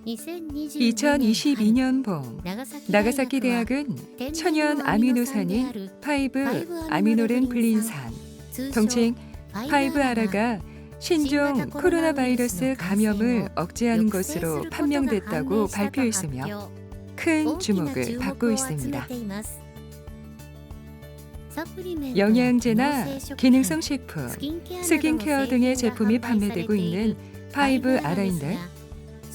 2022년 봄 나가사키 대학은 천연 아미노산인 5-아미노렌 블린산, 통칭 5-아라가 신종 코로나 바이러스 감염을 억제하는 것으로 판명됐다고 발표했으며 큰 주목을 받고 있습니다. 영양제나 기능성 식품, 스킨케어 등의 제품이 판매되고 있는 5-아라인데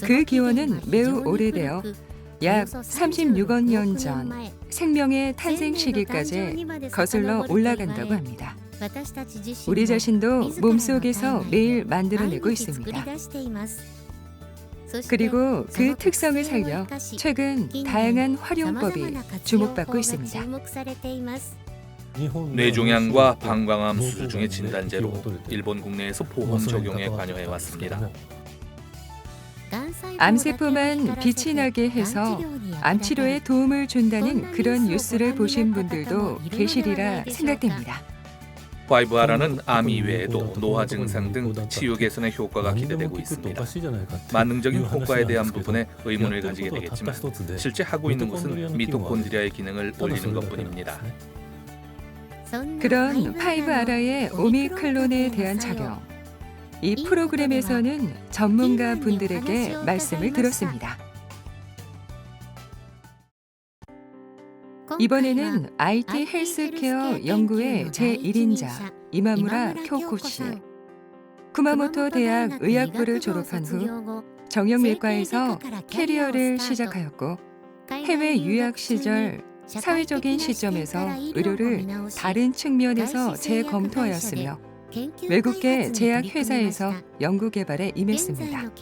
그 기원은 매우 오래되어 약 36억 년 전 생명의 탄생 시기까지 거슬러 올라간다고 합니다. 우리 자신도 몸속에서 매일 만들어내고 있습니다. 그리고 그 특성을 살려 최근 다양한 활용법이 주목받고 있습니다. 뇌종양과 방광암 수술 중의 진단제로 일본 국내에서 보험 적용에 관여해 왔습니다. 암세포만 빛이 나게 해서 암 치료에 도움을 준다는 그런 뉴스를 보신 분들도 계시리라 생각됩니다. 5-아라는 암 이외에도 노화 증상 등 치유 개선의 효과가 기대되고 있습니다. 만능적인 효과에 대한 부분에 의문을 가지게 되겠지만 실제 하고 있는 것은 미토콘드리아의 기능을 올리는 것뿐입니다. 그런 5-아라의 오미클론에 대한 작용, 이 프로그램에서는 전문가 분들에게 말씀을 들었습니다. 이번에는 IT 헬스케어 연구의 제1인자 이마무라 쿄코 씨, 쿠마모토 대학 의학부를 졸업한 후 정형외과에서 캐리어를 시작하였고 해외 유학 시절 사회적인 시점에서 의료를 다른 측면에서 재검토하였으며 외국계 제약회사에서 연구개발에 임했습니다.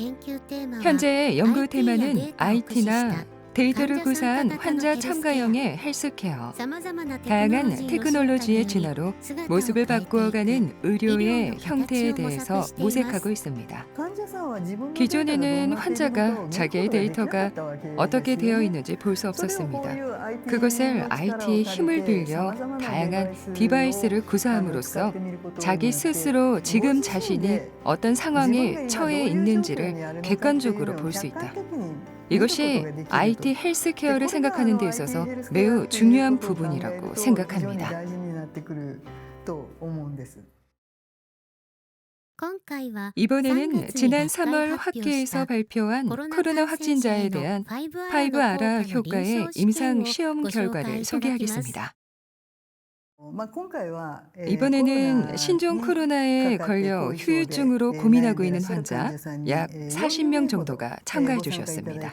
현재의 연구 테마는 IT나 데이터를 구사한 환자 참가형의 헬스케어, 다양한 테크놀로지의 진화로 모습을 바꾸어가는 의료의 형태에 대해서 모색하고 있습니다. 기존에는 환자가 자기의 데이터가 어떻게 되어 있는지 볼 수 없었습니다. 그것을 IT의 힘을 빌려 다양한 디바이스를 구사함으로써 자기 스스로 지금 자신이 어떤 상황에 처해 있는지를 객관적으로 볼 수 있다. 이것이 IT 헬스케어를 생각하는 데 있어서 매우 중요한 부분이라고 생각합니다. 이번에는 지난 3월 학계에서 발표한 코로나 확진자에 대한 5-아라 효과의 임상 시험 결과를 소개하겠습니다. 이번에는 신종 코로나에 걸려 후유증으로 고민하고 있는 환자 약 40명 정도가 참가해 주셨습니다.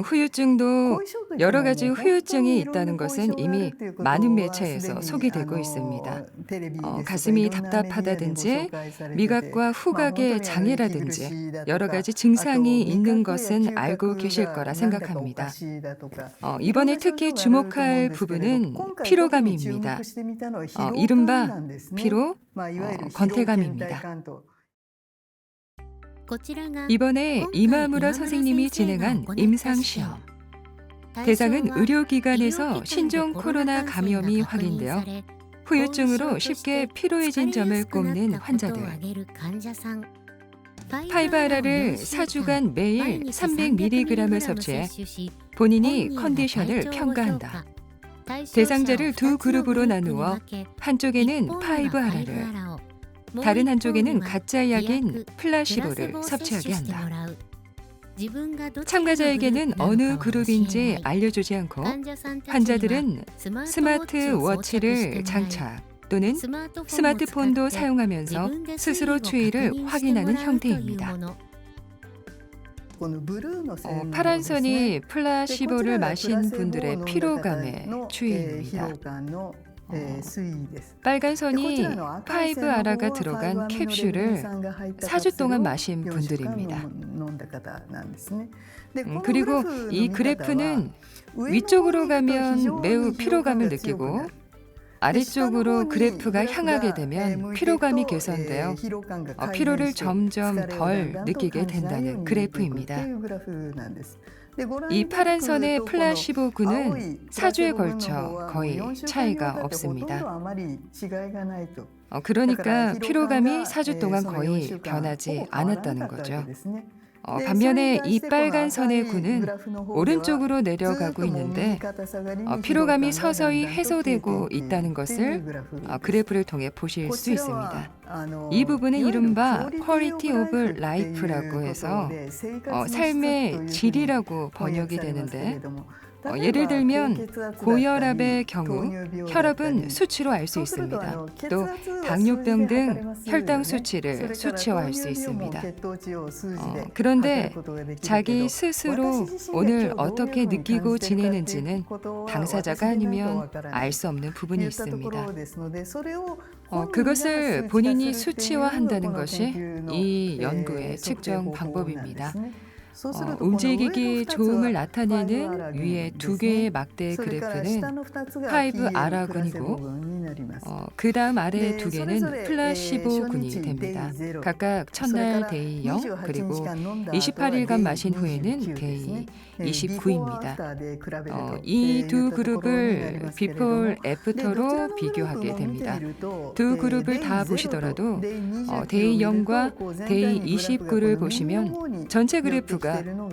후유증도 여러 가지 후유증이 있다는 것은 이미 많은 매체에서 소개되고 있습니다. 가슴이 답답하다든지 미각과 후각의 장애라든지 여러 가지 증상이 있는 것은 알고 계실 거라 생각합니다. 이번에 특히 주목할 부분은 피로감입니다. 이른바 피로, 권태감입니다. 이번에 이마무라 선생님이 진행한 임상시험. 대상은 의료기관에서 신종 코로나 감염이 확인되어 후유증으로 쉽게 피로해진 점을 꼽는 환자들. 5-아라를 4주간 매일 300mg을 섭취해 본인이 컨디션을 평가한다. 대상자를 두 그룹으로 나누어 한쪽에는 5-아라를, 다른 한쪽에는 가짜 약인 플라시보를 섭취하게 한다. 참가자에게는 어느 그룹인지 알려주지 않고 환자들은 스마트워치를 장착 또는 스마트폰도 사용하면서 스스로 추이를 확인하는 형태입니다. 파란 선이 플라시보를 마신 분들의 피로감의 추이입니다. 빨간 선이 5-아라가 들어간 캡슐을 4주 동안 마신 분들입니다. 그리고 이 그래프는 위쪽으로 가면 매우 피로감을 느끼고 아래쪽으로 그래프가 향하게 되면 피로감이 개선되어 피로를 점점 덜 느끼게 된다는 그래프입니다. 이 파란 선의 플라시보군은 4주에 걸쳐 거의 차이가 없습니다. 그러니까 피로감이 4주 동안 거의 변하지 않았다는 거죠. 반면에 이 빨간 선의 구는 오른쪽으로 내려가고 있는데 피로감이 서서히 해소되고 있다는 것을 그래프를 통해 보실 수 있습니다. 이 부분은 이른바 Quality of Life라고 해서 삶의 질이라고 번역이 되는데 예를 들면 고혈압의 경우 혈압은 수치로 알 수 있습니다. 또 당뇨병 등 혈당 수치를 수치화할 수 있습니다. 그런데 자기 스스로 오늘 어떻게 느끼고 지내는지는 당사자가 아니면 알 수 없는 부분이 있습니다. 그것을 본인이 수치화한다는 것이 이 연구의 측정 방법입니다. 움직이기 좋음을 나타내는 위에 두 개의 막대 그래프는 5R군이고 그 다음 아래 두 개는 플라시보군이 됩니다. 각각 첫날 데이 0 그리고 28일간 마신 후에는 데이 29입니다. 이 두 그룹을 비폴 애프터로 비교하게 됩니다. 두 그룹을 다 보시더라도 데이 0과 데이 29를 보시면 전체 그래프가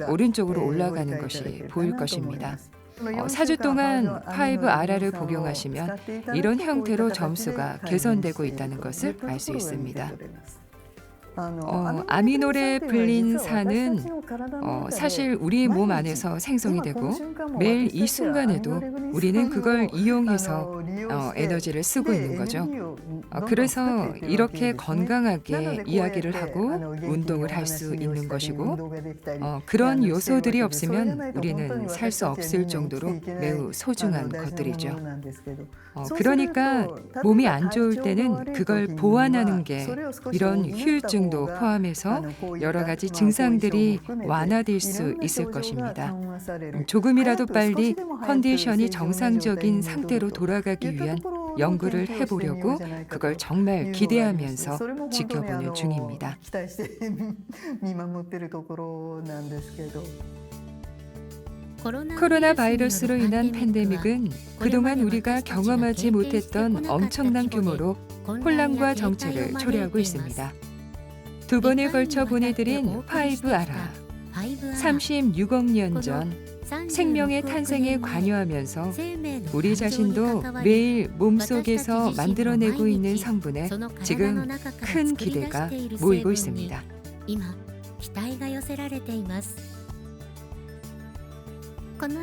오른쪽으로 올라가는 것이 보일 것입니다. 4주 동안 5R을 복용하시면 이런 형태로 점수가 개선되고 있다는 것을 알 수 있습니다. 아미노레플린산은 사실 우리 몸 안에서 생성이 되고 매일 이 순간에도 우리는 그걸 이용해서 에너지를 쓰고 있는 거죠. 그래서 이렇게 건강하게 이야기를 하고 운동을 할 수 있는 것이고 그런 요소들이 없으면 우리는 살 수 없을 정도로 매우 소중한 것들이죠. 그러니까 몸이 안 좋을 때는 그걸 보완하는 게 이런 후유증도 포함해서 여러 가지 증상들이 완화될 수 있을 것입니다. 조금이라도 빨리 컨디션이 정상적인 상태로 돌아가기 위한 연구를 해보려고 그걸 정말 기대하면서 지켜보는 중입니다. 코로나 바이러스로 인한 팬데믹은 그동안 우리가 경험하지 못했던 엄청난 규모로 혼란과 정체를 초래하고 있습니다. 두 번에 걸쳐 보내드린 5R, 36억 년 전 생명의 탄생에 관여하면서 우리 자신도 매일 몸속에서 만들어내고 있는 성분에 지금 큰 기대가 모이고 있습니다.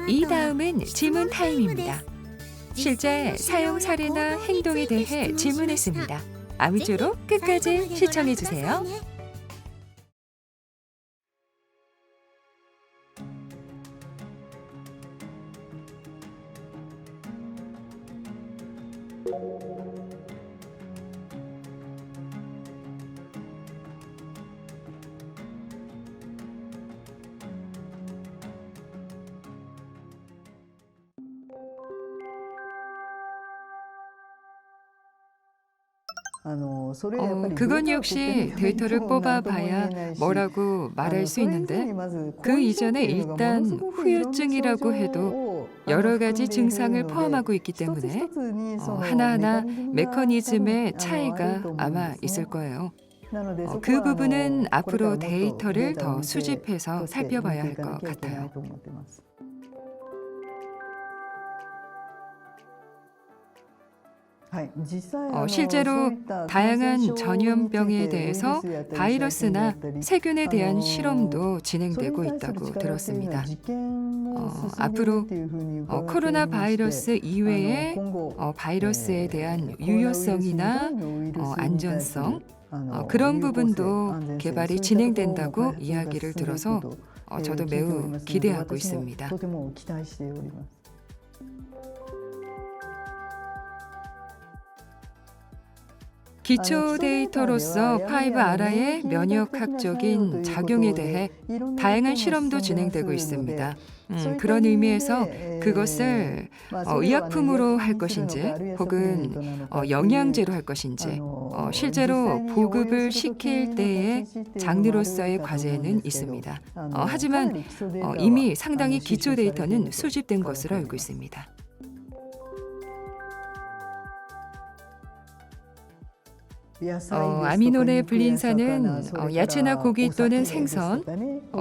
이 다음은 질문 타임입니다. 실제 사용 사례나 행동에 대해 질문했습니다. 아미조로 끝까지 시청해주세요. 그건 역시 데이터를 뽑아봐야 뭐라고 말할 수 있는데 그 이전에 일단 후유증이라고 해도 여러 가지 증상을 포함하고 있기 때문에 하나하나 메커니즘의 차이가 아마 있을 거예요. 그 부분은 앞으로 데이터를 더 수집해서 살펴봐야 할 것 같아요. 실제로 다양한 전염병에 대해서 바이러스나 세균에 대한 실험도 진행되고 있다고 들었습니다. 앞으로 코로나 바이러스 이외의 바이러스에 대한 유효성이나 안전성 그런 부분도 개발이 진행된다고 이야기를 들어서 저도 매우 기대하고 있습니다. 기초 데이터로서 5R의 면역학적인 작용에 대해 다양한 실험도 진행되고 있습니다. 그런 의미에서 그것을 의약품으로 할 것인지 혹은 영양제로 할 것인지 실제로 보급을 시킬 때의 장르로서의 과제는 있습니다. 하지만 이미 상당히 기초 데이터는 수집된 것으로 알고 있습니다. 아미노레 블린산은 야채나 고기 또는 생선,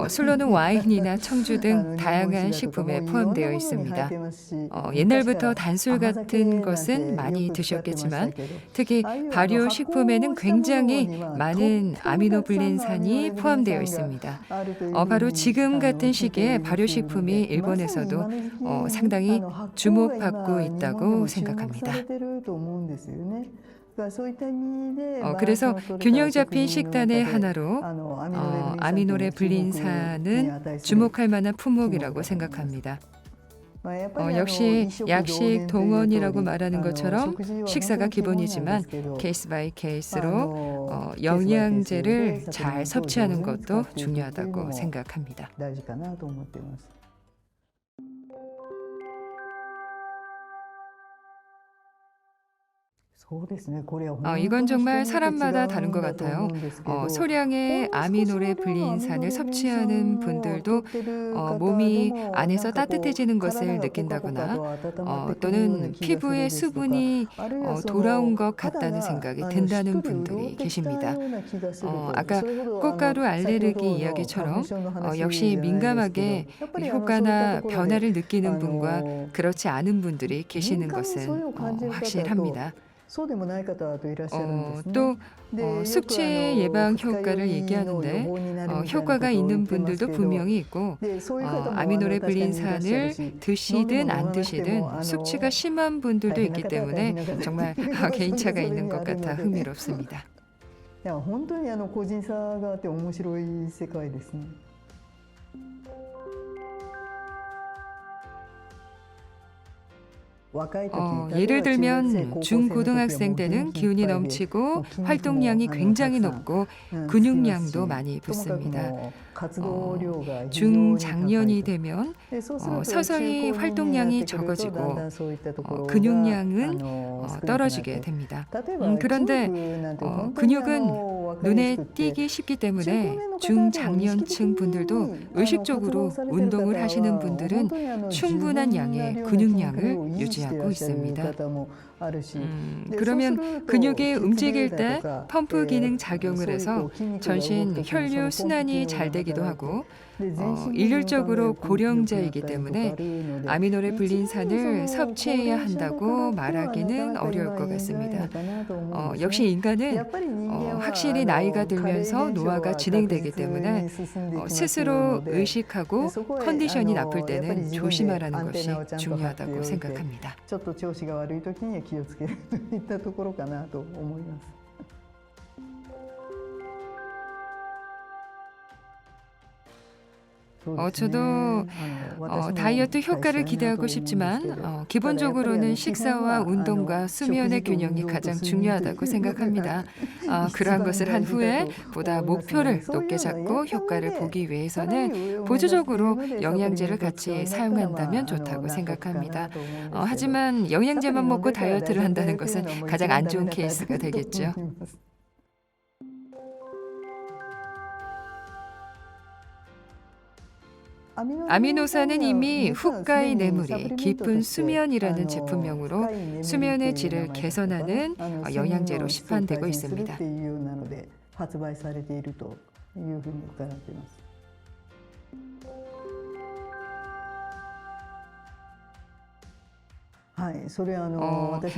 술로는 와인이나 청주 등 다양한 식품에 포함되어 있습니다. 옛날부터 단술 같은 것은 많이 드셨겠지만 특히 발효 식품에는 굉장히 많은 아미노블린산이 포함되어 있습니다. 바로 지금 같은 시기에 발효 식품이 일본에서도 상당히 주목받고 있다고 생각합니다. 그래서 균형 잡힌 식단의 하나로 아미노레 블린산은 주목할 만한 품목이라고 생각합니다. 역시 약식 동원이라고 말하는 것처럼 식사가 기본이지만 케이스 바이 케이스로 영양제를 잘 섭취하는 것도 중요하다고 생각합니다. 이건 정말 사람마다 다른 것 같아요. 소량의 아미노레 블린산을 섭취하는 분들도 몸이 안에서 따뜻해지는 것을 느낀다거나 또는 피부에 수분이 돌아온 것 같다는 생각이 든다는 분들이 계십니다. 아까 꽃가루 알레르기 이야기처럼 역시 민감하게 효과나 변화를 느끼는 분과 그렇지 않은 분들이 계시는 것은 확실합니다. 또 숙취 예방 효과를 얘기하는데 효과가 있는 분들도 분명히 있고 아미노레 블린산을 드시든 안 드시든 숙취가 심한 분들도 있기 때문에 정말 개인차가 있는 것 같아 흥미롭습니다. 本当に個人差があって面白い世界ですね。 예를 들면 중고등학생 때는 기운이 넘치고 활동량이 굉장히 높고 근육량도 많이 붙습니다. 중장년이 되면 서서히 활동량이 적어지고 근육량은 떨어지게 됩니다. 그런데 근육은 눈에 띄기 쉽기 때문에 중장년층 분들도 의식적으로 운동을 하시는 분들은 충분한 양의 근육량을 유지하고 있습니다. 그러면 근육이 움직일 때 펌프 기능 작용을 해서 전신 혈류 순환이 잘 되기도 하고 일률적으로 고령자이기 때문에 아미노레 블린산을 섭취해야 한다고 말하기는 어려울 것 같습니다. 역시 인간은 확실히 나이가 들면서 노화가 진행되기 때문에 스스로 의식하고 컨디션이 나쁠 때는 조심하라는 것이 중요하다고 생각합니다. 気をつけるといったところかなと思います。 저도 다이어트 효과를 기대하고 싶지만 기본적으로는 식사와 운동과 수면의 균형이 가장 중요하다고 생각합니다. 그러한 것을 한 후에 보다 목표를 높게 잡고 효과를 보기 위해서는 보조적으로 영양제를 같이 사용한다면 좋다고 생각합니다. 하지만 영양제만 먹고 다이어트를 한다는 것은 가장 안 좋은 케이스가 되겠죠. 아미노산은 이미 후카이 네무리, 깊은 수면이라는 제품명으로 수면의 질을 개선하는 영양제로 시판되고 있습니다.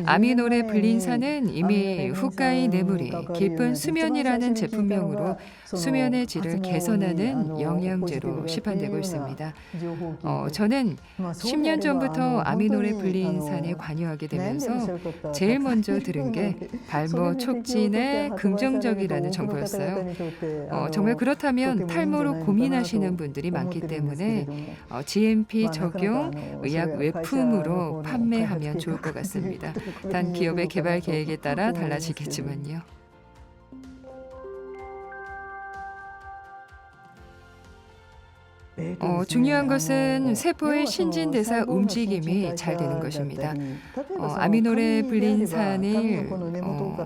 아미노레 블린산은 이미 후카이 네무리, 깊은 수면이라는 제품명으로 수면의 질을 개선하는 영양제로 시판되고 있습니다. 저는 10년 전부터 아미노레 블린산에 관여하게 되면서 제일 먼저 들은 게 발모 촉진에 긍정적이라는 정보였어요. 정말 그렇다면 탈모로 고민하시는 분들이 많기 때문에 GMP 적용 의약 외품으로 판매하면 좋을 것 같습니다. 단 기업의 개발 계획에 따라 달라지겠지만요. 중요한 것은 세포의 신진대사 움직임이 잘 되는 것입니다. 아미노레 블린산을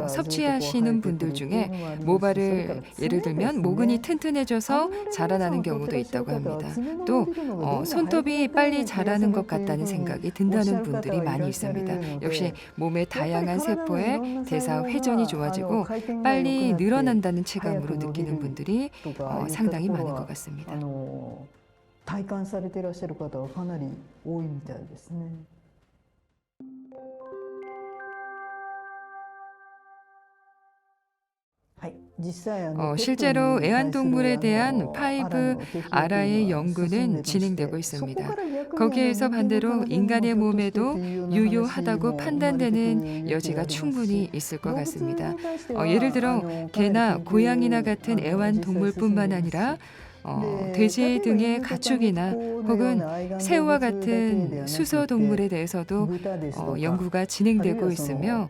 섭취하시는 분들 중에 모발을 예를 들면 모근이 튼튼해져서 자라나는 경우도 있다고 합니다. 또 손톱이 빨리 자라는 것 같다는 생각이 든다는 분들이 많이 있습니다. 역시 몸의 다양한 세포의 대사 회전이 좋아지고 빨리 늘어난다는 체감으로 느끼는 분들이 상당히 많은 것 같습니다. 体感されていらっしゃる方はかなり多いみたいですね。 실제로 애완동물에 대한 5R의 연구는 진행되고 있습니다. 거기에서 반대로 인간의 몸에도 유효하다고 판단되는 여지가 충분히 있을 것 같습니다. 예를 들어 개나 고양이나 같은 애완동물뿐만 아니라 돼지 등의 가축이나 혹은 새우와 같은 수소동물에 대해서도 연구가 진행되고 있으며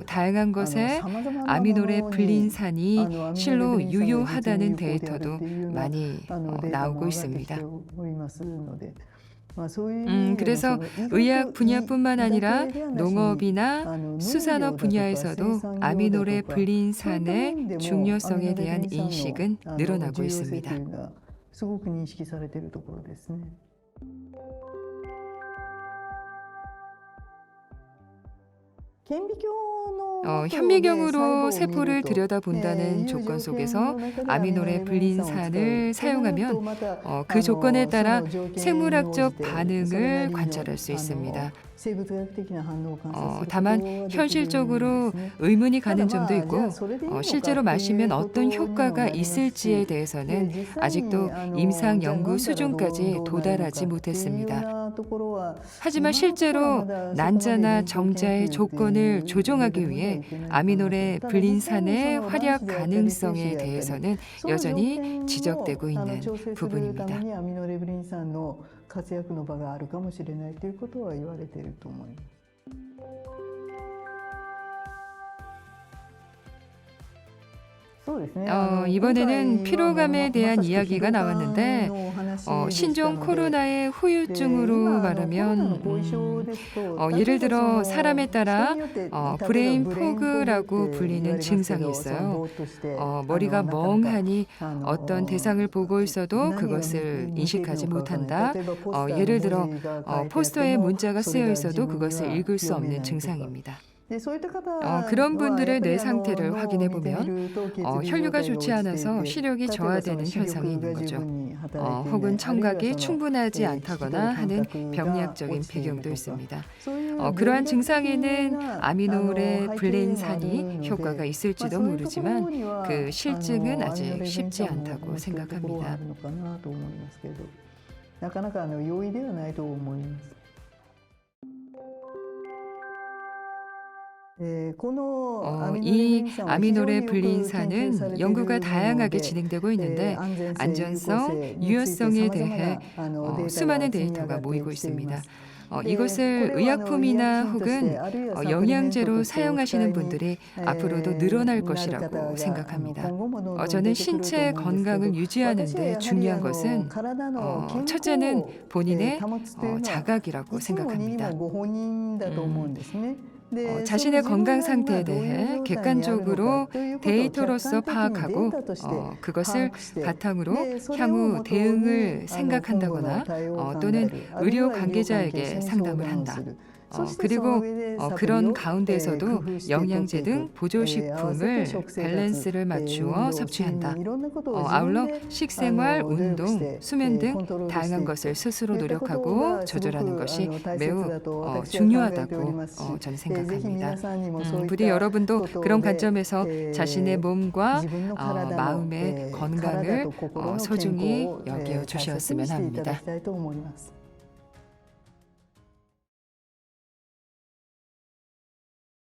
다양한 것에 아미노레 블린산이 실로 유효하다는 데이터도 많이 나오고 있습니다. 그래서 의학 분야뿐만 아니라 농업이나 수산업 분야에서도 아미노레 블린산의 중요성에 대한 인식은 늘어나고 있습니다. 현미경으로 세포를 들여다본다는 조건 속에서 아미노레 블린산을 사용하면 그 조건에 따라 생물학적 반응을 관찰할 수 있습니다. 다만 현실적으로 의문이 가는 점도 있고 실제로 마시면 어떤 효과가 있을지에 대해서는 아직도 임상 연구 수준까지 도달하지 못했습니다. 하지만 실제로 난자나 정자의 조건을 조정하기 위해 아미노레 블린산의 활약 가능성에 대해서는 여전히 지적되고 있는 부분입니다. 活躍の場があるかもしれないということは言われていると思います。 이번에는 피로감에 대한 이야기가 나왔는데 신종 코로나의 후유증으로 말하면 예를 들어 사람에 따라 브레인 포그라고 불리는 증상이 있어요. 머리가 멍하니 어떤 대상을 보고 있어도 그것을 인식하지 못한다. 예를 들어 포스터에 문자가 쓰여 있어도 그것을 읽을 수 없는 증상입니다. 그런 분들의 뇌 상태를 확인해 보면 혈류가 좋지 않아서 시력이 저하되는 현상이 있는 거죠. 혹은 청각이 충분하지 않다거나 하는 병리학적인 배경도 있습니다. 그러한 증상에는 아미노레 블린산이 효과가 있을지도 모르지만 그 실증은 아직 쉽지 않다고 생각합니다. なかなか容易ではないと思います。 이 아미노레 블린산은 연구가 다양하게 진행되고 있는데 안전성, 유효성에 대해 수많은 데이터가 모이고 있습니다. 이것을 의약품이나 혹은 영양제로 사용하시는 분들이 앞으로도 늘어날 것이라고 생각합니다. 저는 신체 건강을 유지하는 데 중요한 것은 첫째는 본인의 자각이라고 생각합니다. 자신의 건강 상태에 대해 객관적으로 데이터로서 파악하고 그것을 바탕으로 향후 대응을 생각한다거나 또는 의료 관계자에게 상담을 한다. 그리고 그런 가운데에서도 영양제 등 보조식품을 밸런스를 맞추어 섭취한다. 아울러 식생활, 운동, 수면 등 다양한 것을 스스로 노력하고 조절하는 것이 매우 중요하다고 저는 생각합니다. 부디 여러분도 그런 관점에서 자신의 몸과 마음의 건강을 소중히 여겨 주셨으면 합니다.